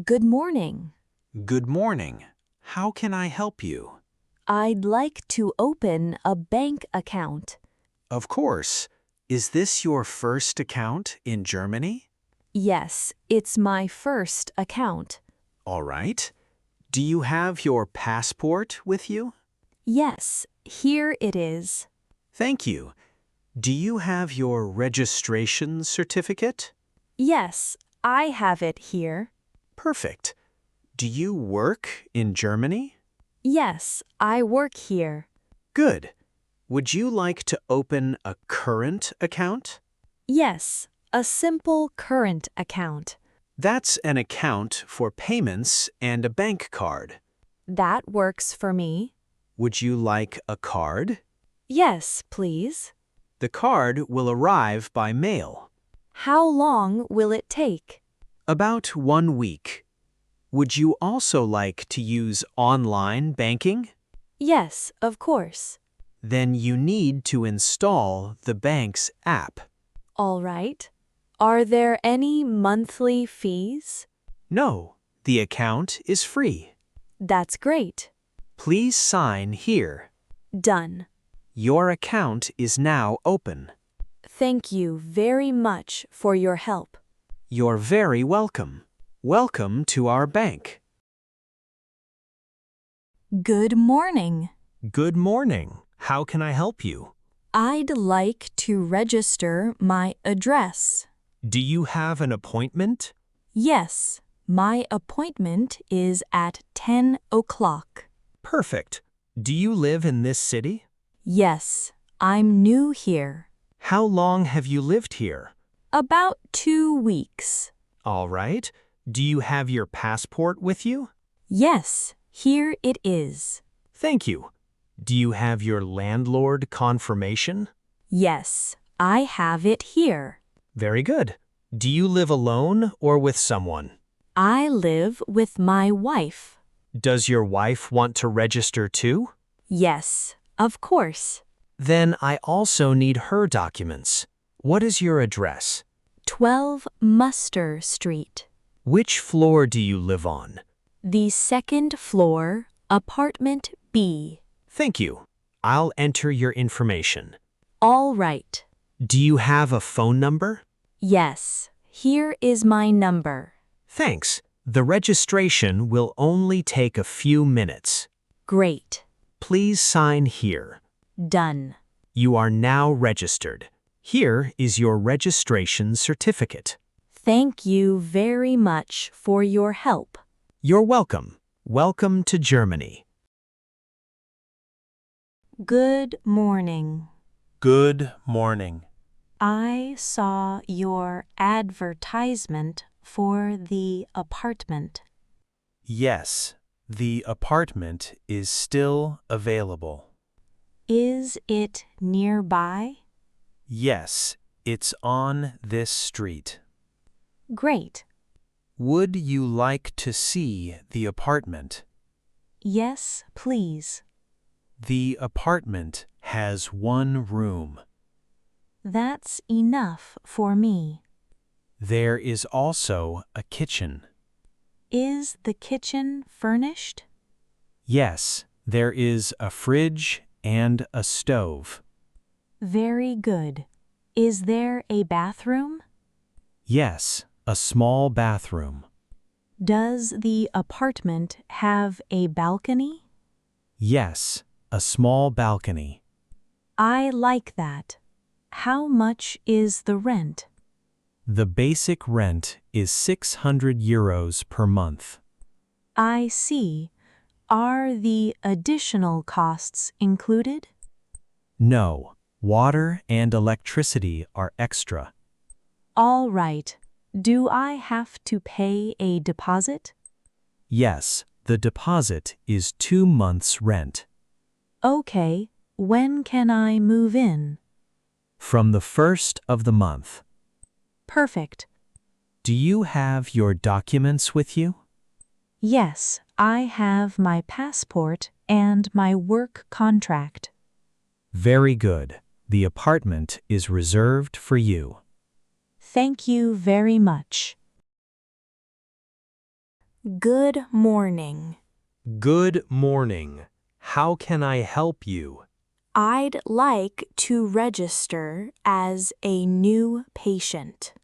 Good morning. Good morning. How can I help you? I'd like to open a bank account. Of course. Is this your first account in Germany? Yes, it's my first account. All right. Do you have your passport with you? Yes, here it is. Thank you. Do you have your registration certificate? Yes, I have it here. Perfect. Do you work in Germany? Yes, I work here. Good. Would you like to open a current account? Yes, a simple current account. That's an account for payments and a bank card. That works for me. Would you like a card? Yes, please. The card will arrive by mail. How long will it take? About 1 week. Would you also like to use online banking? Yes, of course. Then you need to install the bank's app. All right. Are there any monthly fees? No, the account is free. That's great. Please sign here. Done. Your account is now open. Thank you very much for your help. You're very welcome. Welcome to our bank. Good morning. Good morning. How can I help you? I'd like to register my address. Do you have an appointment? Yes, my appointment is at 10 o'clock. Perfect. Do you live in this city? Yes, I'm new here. How long have you lived here? About 2 weeks. All right. Do you have your passport with you? Yes, here it is. Thank you. Do you have your landlord confirmation? Yes, I have it here. Very good. Do you live alone or with someone? I live with my wife. Does your wife want to register too? Yes, of course. Then I also need her documents. What is your address? 12 Muster Street. Which floor do you live on? The second floor, apartment B. Thank you. I'll enter your information. All right. Do you have a phone number? Yes, here is my number. Thanks. The registration will only take a few minutes. Great. Please sign here. Done. You are now registered. Here is your registration certificate. Thank you very much for your help. You're welcome. Welcome to Germany. Good morning. Good morning. I saw your advertisement for the apartment. Yes, the apartment is still available. Is it nearby? Yes, it's on this street. Great. Would you like to see the apartment? Yes, please. The apartment has 1 room. That's enough for me. There is also a kitchen. Is the kitchen furnished? Yes, there is a fridge and a stove. Very good. Is there a bathroom? Yes, a small bathroom. Does the apartment have a balcony? Yes, a small balcony. I like that. How much is the rent? The basic rent is 600 euros per month. I see. Are the additional costs included? No, water and electricity are extra. All right. Do I have to pay a deposit? Yes, the deposit is 2 months' rent. Okay. When can I move in? From the 1st of the month. Perfect. Do you have your documents with you? Yes, I have my passport and my work contract. Very good. The apartment is reserved for you. Thank you very much. Good morning. Good morning. How can I help you? I'd like to register as a new patient.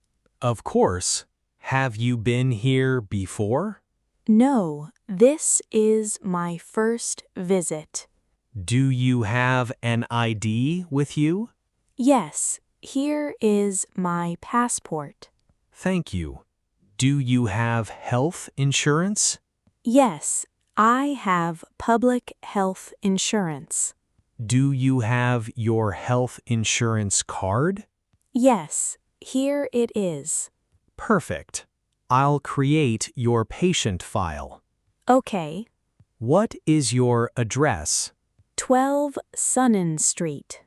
Of course. Have you been here before? No, this is my first visit. Do you have an ID with you? Yes, here is my passport. Thank you. Do you have health insurance? Yes, I have public health insurance. Do you have your health insurance card? Yes, here it is. Perfect. I'll create your patient file. Okay, What is your address? 12 Sunnan Street.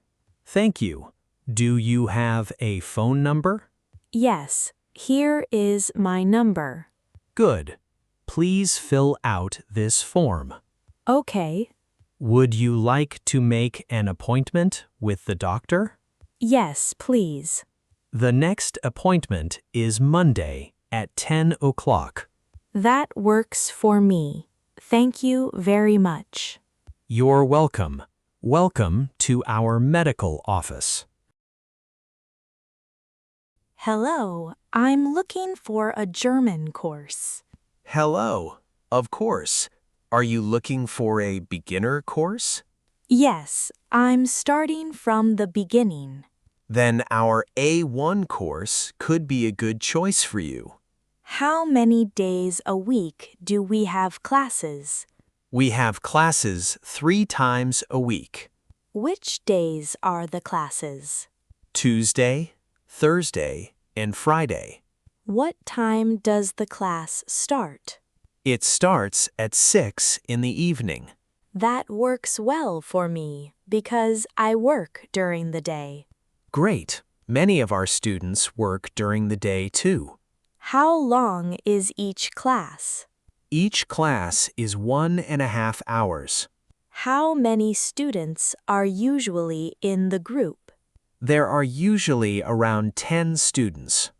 Thank you. Do you have a phone number? Yes, here is my number. Good. Please fill out this form. Okay, Would you like to make an appointment with the doctor? yes, please. The next appointment is Monday at 10 o'clock. That works for me. Thank you very much. You're welcome. Welcome to our medical office. Hello, I'm looking for a German course. Hello. Of course. Are you looking for a beginner course? Yes, I'm starting from the beginning. Then our A1 course could be a good choice for you. How many days a week do we have classes? We have classes 3 times a week. Which days are the classes? Tuesday, Thursday, and Friday. What time does the class start? It starts at 6 in the evening. That works well for me because I work during the day. Great. Many of our students work during the day too. How long is each class? Each class is 1.5 hours. How many students are usually in the group? There are usually around 10 students.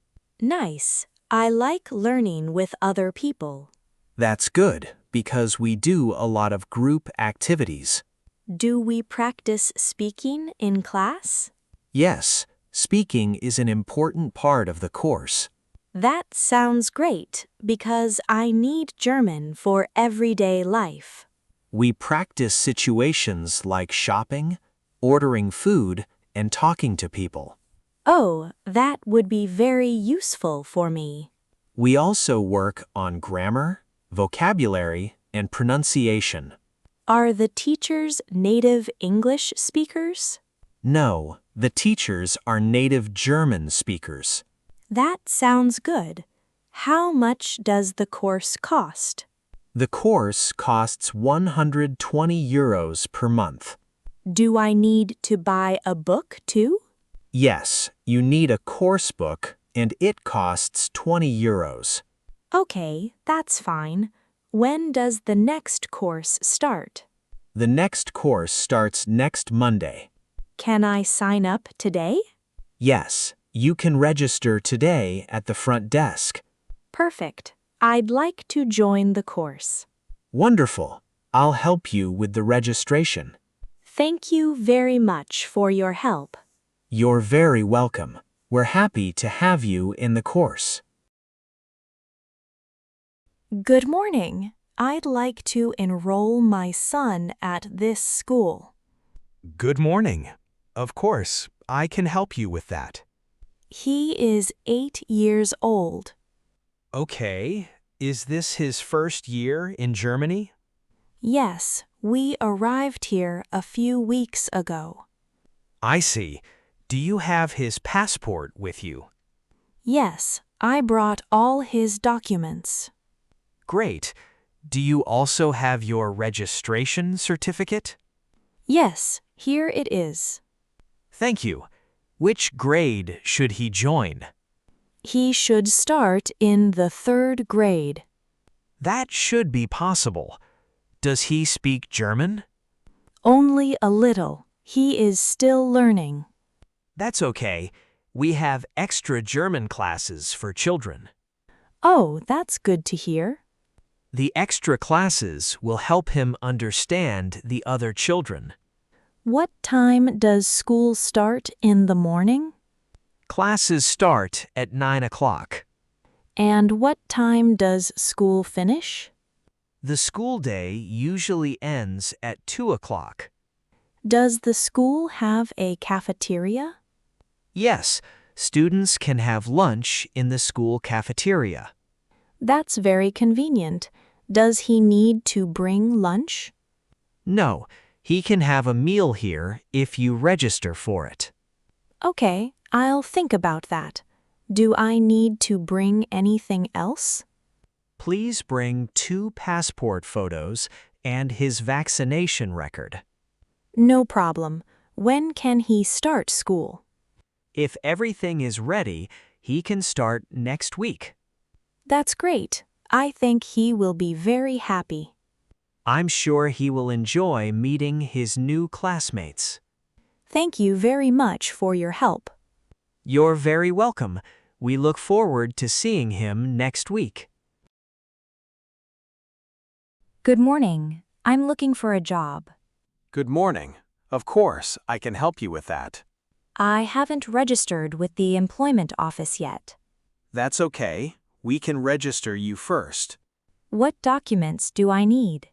Nice. I like learning with other people. That's good because we do a lot of group activities. Do we practice speaking in class? Yes, speaking is an important part of the course. That sounds great because I need German for everyday life. We practice situations like shopping, ordering food, and talking to people. Oh, that would be very useful for me. We also work on grammar, vocabulary, and pronunciation. Are the teachers native English speakers? No, the teachers are native German speakers. That sounds good. How much does the course cost? The course costs 120 euros per month. Do I need to buy a book too? Yes, you need a course book, and it costs 20 euros. Okay, that's fine. When does the next course start? The next course starts next Monday. Can I sign up today? Yes, you can register today at the front desk. Perfect. I'd like to join the course. Wonderful. I'll help you with the registration. Thank you very much for your help. You're very welcome. We're happy to have you in the course. Good morning. I'd like to enroll my son at this school. Good morning. Of course, I can help you with that. He is 8 years old. Okay. Is this his first year in Germany? Yes, we arrived here a few weeks ago. I see. Do you have his passport with you? Yes, I brought all his documents. Great. Do you also have your registration certificate? Yes, here it is. Thank you. Which grade should he join? He should start in the 3rd grade. That should be possible. Does he speak German? Only a little. He is still learning. That's okay. We have extra German classes for children. Oh, that's good to hear. The extra classes will help him understand the other children. What time does school start in the morning? Classes start at 9 o'clock. And what time does school finish? The school day usually ends at 2 o'clock. Does the school have a cafeteria? Yes, students can have lunch in the school cafeteria. That's very convenient. Does he need to bring lunch? No, he can have a meal here if you register for it. Okay, I'll think about that. Do I need to bring anything else? Please bring 2 passport photos and his vaccination record. No problem. When can he start school? If everything is ready, he can start next week. That's great. I think he will be very happy. I'm sure he will enjoy meeting his new classmates. Thank you very much for your help. You're very welcome. We look forward to seeing him next week. Good morning. I'm looking for a job. Good morning. Of course, I can help you with that. I haven't registered with the employment office yet. That's okay. We can register you first. What documents do I need?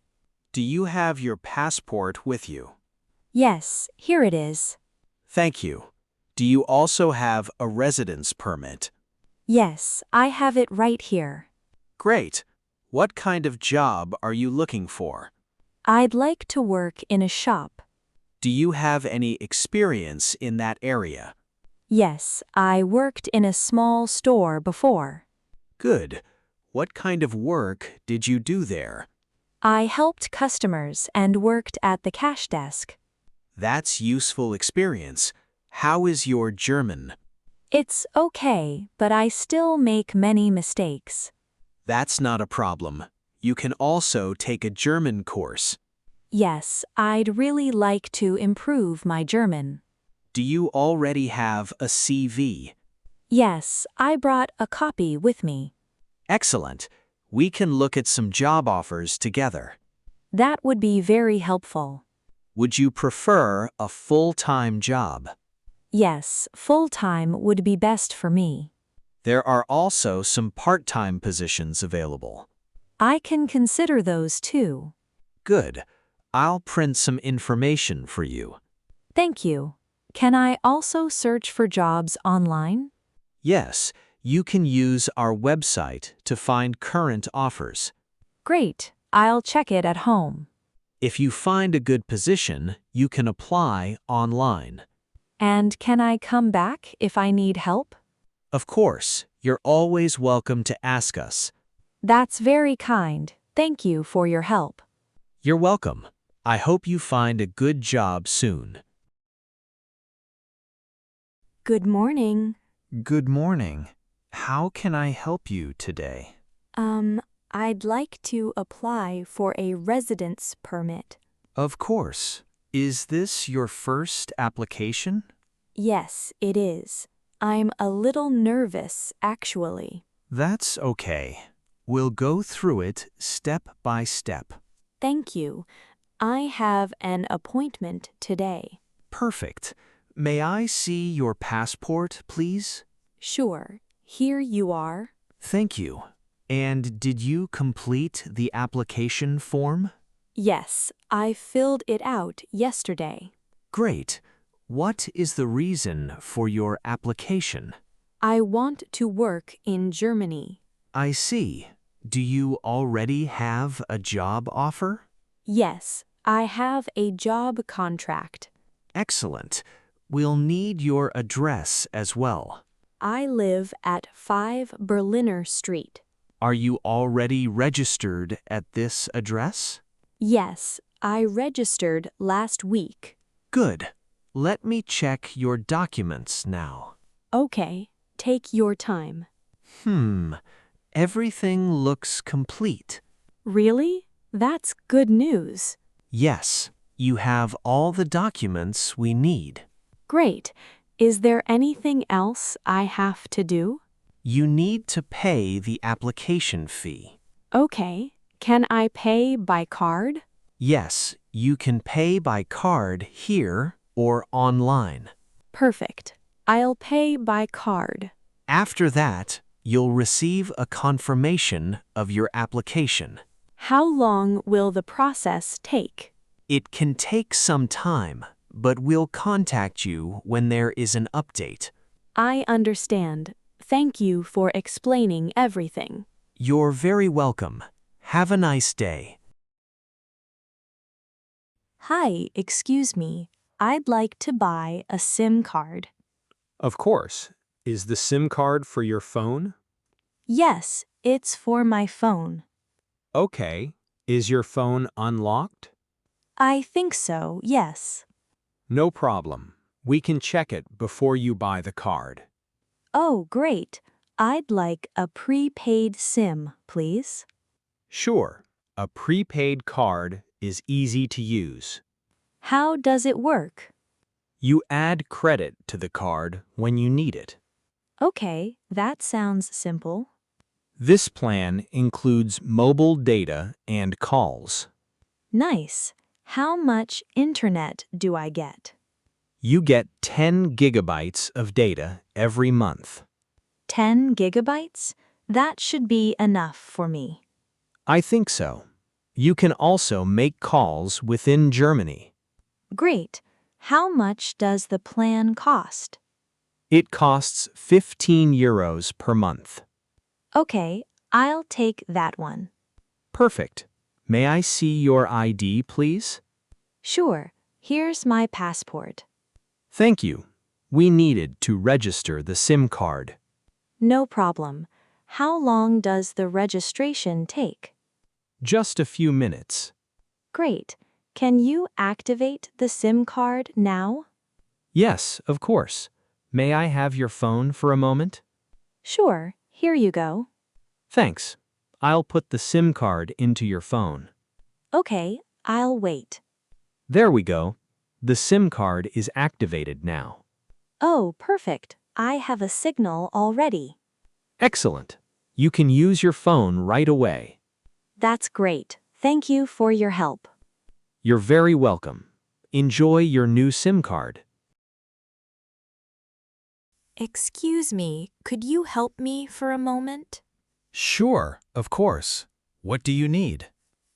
Do you have your passport with you? Yes, here it is. Thank you. Do you also have a residence permit? Yes, I have it right here. Great. What kind of job are you looking for? I'd like to work in a shop. Do you have any experience in that area? Yes, I worked in a small store before. Good. What kind of work did you do there? I helped customers and worked at the cash desk. That's useful experience. How is your German? It's okay, but I still make many mistakes. That's not a problem. You can also take a German course. Yes, I'd really like to improve my German. Do you already have a CV? Yes, I brought a copy with me. Excellent. We can look at some job offers together. That would be very helpful. Would you prefer a full-time job? Yes, full-time would be best for me. There are also some part-time positions available. I can consider those too. Good. I'll print some information for you. Thank you. Can I also search for jobs online? Yes, you can use our website to find current offers. Great. I'll check it at home. If you find a good position, you can apply online. And can I come back if I need help? Of course, you're always welcome to ask us. That's very kind. Thank you for your help. You're welcome. I hope you find a good job soon. Good morning. Good morning. How can I help you today? I'd like to apply for a residence permit. Of course. Is this your first application? Yes, it is. I'm a little nervous, actually. That's okay. We'll go through it step by step. Thank you. I have an appointment today. Perfect. May I see your passport, please? Sure. Here you are. Thank you. And did you complete the application form? Yes, I filled it out yesterday. Great. What is the reason for your application? I want to work in Germany. I see. Do you already have a job offer? Yes, I have a job contract. Excellent. We'll need your address as well. I live at 5 Berliner Street. Are you already registered at this address? Yes, I registered last week. Good. Let me check your documents now. Okay, take your time. Everything looks complete. Really? That's good news. Yes, you have all the documents we need. Great. Is there anything else I have to do? You need to pay the application fee. Okay. Can I pay by card? Yes, you can pay by card here or online. Perfect. I'll pay by card. After that, you'll receive a confirmation of your application. How long will the process take? It can take some time, but we'll contact you when there is an update. I understand. Thank you for explaining everything. You're very welcome. Have a nice day. Hi, excuse me. I'd like to buy a SIM card. Of course. Is the SIM card for your phone? Yes, it's for my phone. Okay. Is your phone unlocked? I think so, yes. No problem. We can check it before you buy the card. Oh, great. I'd like a prepaid SIM, please. Sure. A prepaid card is easy to use. How does it work? You add credit to the card when you need it. Okay, that sounds simple. This plan includes mobile data and calls. Nice. How much internet do I get? You get 10 gigabytes of data every month. 10 gigabytes? That should be enough for me. I think so. You can also make calls within Germany. Great. How much does the plan cost? It costs 15 euros per month. Okay, I'll take that one. Perfect. May I see your ID, please? Sure. Here's my passport. Thank you. We needed to register the SIM card. No problem. How long does the registration take? Just a few minutes. Great. Can you activate the SIM card now? Yes, of course. May I have your phone for a moment? Sure. Here you go. Thanks. I'll put the SIM card into your phone. Okay, I'll wait. There we go. The SIM card is activated now. Oh, perfect. I have a signal already. Excellent. You can use your phone right away. That's great. Thank you for your help. You're very welcome. Enjoy your new SIM card. Excuse me, could you help me for a moment? Sure, of course. What do you need?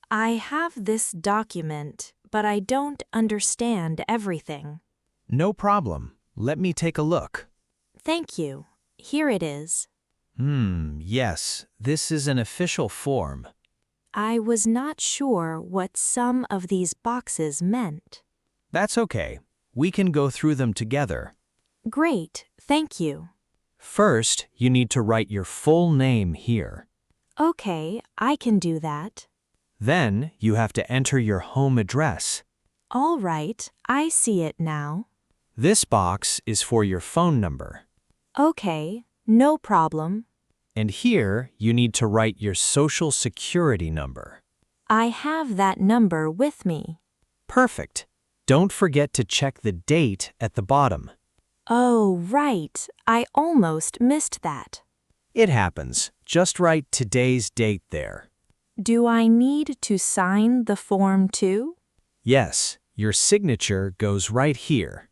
I have this document, but I don't understand everything. No problem. Let me take a look. Thank you. Here it is. Yes, this is an official form. I was not sure what some of these boxes meant. That's okay. We can go through them together. Great, thank you. First, you need to write your full name here. Okay, I can do that. Then, you have to enter your home address. All right, I see it now. This box is for your phone number. Okay, no problem. And here, you need to write your social security number. I have that number with me. Perfect. Don't forget to check the date at the bottom. Oh, right. I almost missed that. It happens. Just write today's date there. Do I need to sign the form too? Yes, your signature goes right here.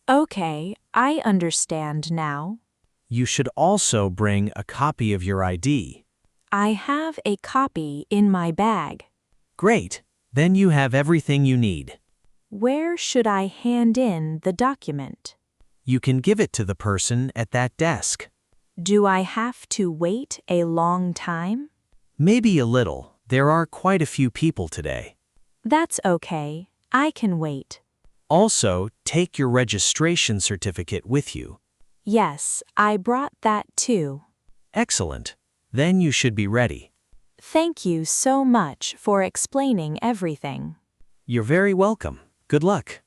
Okay, I understand now. You should also bring a copy of your ID. I have a copy in my bag. Great. Then you have everything you need. Where should I hand in the document? You can give it to the person at that desk. Do I have to wait a long time? Maybe a little. There are quite a few people today. That's okay. I can wait. Also, take your registration certificate with you. Yes, I brought that too. Excellent. Then you should be ready. Thank you so much for explaining everything. You're very welcome. Good luck.